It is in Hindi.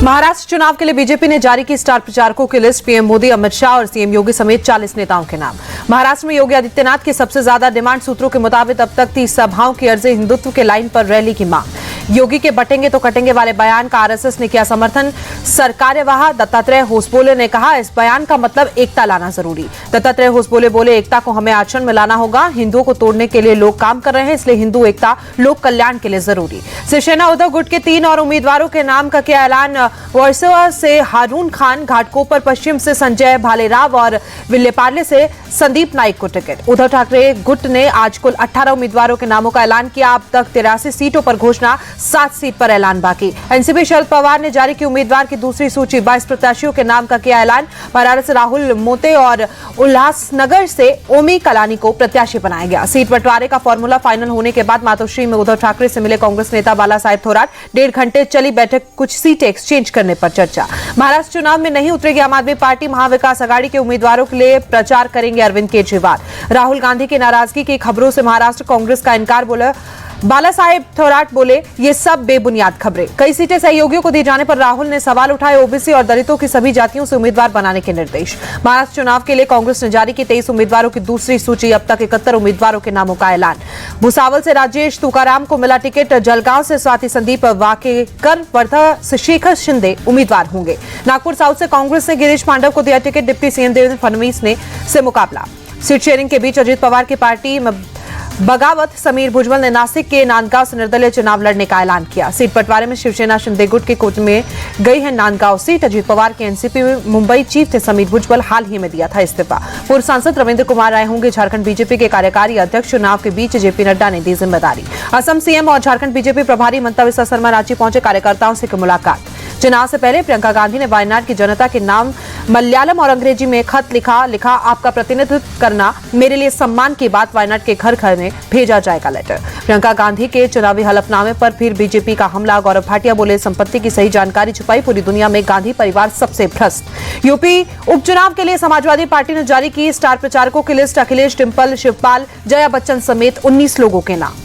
महाराष्ट्र चुनाव के लिए बीजेपी ने जारी की स्टार प्रचारकों की लिस्ट। पीएम मोदी, अमित शाह और सीएम योगी समेत 40 नेताओं के नाम। महाराष्ट्र में योगी आदित्यनाथ की सबसे ज्यादा डिमांड। सूत्रों के मुताबिक अब तक 30 सभाओं की अर्जी। हिंदुत्व के लाइन पर रैली की मांग। योगी के बटेंगे तो कटेंगे वाले बयान का आरएसएस ने किया समर्थन। सरकार्यवाह दत्तात्रेय होसबोले ने कहा, इस बयान का मतलब एकता लाना जरूरी। दत्तात्रेय होसबोले बोले, एकता को हमें आचरण में लाना होगा। हिंदुओं को तोड़ने के लिए लोग काम कर रहे हैं, इसलिए हिंदू एकता लोक कल्याण के लिए जरूरी। शिवसेना उद्धव गुट के 3 और उम्मीदवारों के नाम का किया ऐलान। वर्सोवा से हारून खान, घाटकोपर पश्चिम से संजय भालेराव और विल्लेपार्ले से संदीप नाइक को टिकट। उद्धव ठाकरे गुट ने आज कुल 18 उम्मीदवारों के नामों का ऐलान किया। अब तक 83 सीटों पर घोषणा, 7 सीट पर ऐलान बाकी। एनसीपी शरद पवार ने जारी की उम्मीदवार की दूसरी सूची। 22 प्रत्याशियों के नाम का किया ऐलान। बनारस से राहुल मोते और उल्लासनगर से ओमी कलानी को प्रत्याशी बनाया गया। सीट बंटवारे का फॉर्मूला फाइनल होने के बाद मातोश्री में उद्धव ठाकरे से मिले कांग्रेस नेता बाला साहेब थोराट। 1.5 घंटे चली बैठक, कुछ सीटें एक्सचेंज करने पर चर्चा। महाराष्ट्र चुनाव में नहीं उतरेगी आम आदमी पार्टी। महाविकास आघाड़ी के उम्मीदवारों के लिए प्रचार करेंगे अरविंद केजरीवाल। राहुल गांधी की नाराजगी की खबरों से महाराष्ट्र कांग्रेस का इनकार। बोला बाला साहेब थोराट बोले, ये सब बेबुनियाद खबरें। कई सीटें सहयोगियों को दिए जाने पर राहुल ने सवाल उठाए। ओबीसी और दलितों की सभी जातियों से उम्मीदवार बनाने के निर्देश। महाराष्ट्र चुनाव के लिए कांग्रेस ने जारी की 23 उम्मीदवारों की दूसरी सूची। अब तक 71 उम्मीदवारों के नामों का ऐलान। भुसावल से राजेश तुकाराम को मिला टिकट। जलगांव से स्वाति संदीप वाकेकर, वर्धा से शेखर शिंदे उम्मीदवार होंगे। नागपुर साउथ से कांग्रेस ने गिरीश पांडव को दिया ticket. Deputy CM Devendra Fadnavis ने से मुकाबला। सीट शेयरिंग के बीच अजित पवार की पार्टी बगावत समीर भुजबल ने नासिक के नांदगांव से निर्दलीय चुनाव लड़ने का ऐलान किया। सीट बंटवारे में शिवसेना शिंदे गुट के कोच में गई है नांदगांव सीट। अजित पवार के एनसीपी में मुंबई चीफ थे समीर भुजबल, हाल ही में दिया था इस्तीफा। पूर्व सांसद रविंद्र कुमार राय होंगे झारखंड बीजेपी के कार्यकारी अध्यक्ष। चुनाव के बीच जेपी नड्डा ने दी जिम्मेदारी। असम सीएम और झारखंड बीजेपी प्रभारी ममता बिस्वा शर्मा रांची पहुंचे। कार्यकर्ताओं से की मुलाकात। चुनाव से पहले प्रियंका गांधी ने वायनाड की जनता के नाम मलयालम और अंग्रेजी में खत लिखा, आपका प्रतिनिधित्व करना मेरे लिए सम्मान की बात। वायनाड के घर घर में भेजा जाएगा लेटर। प्रियंका गांधी के चुनावी हलफनामे पर फिर बीजेपी का हमला। गौरव भाटिया बोले, संपत्ति की सही जानकारी छुपाई। पूरी दुनिया में गांधी परिवार सबसे भ्रष्ट। यूपी उपचुनाव के लिए समाजवादी पार्टी ने जारी की स्टार प्रचारकों की लिस्ट। अखिलेश, डिंपल, शिवपाल, जया बच्चन समेत 19 लोगों के नाम।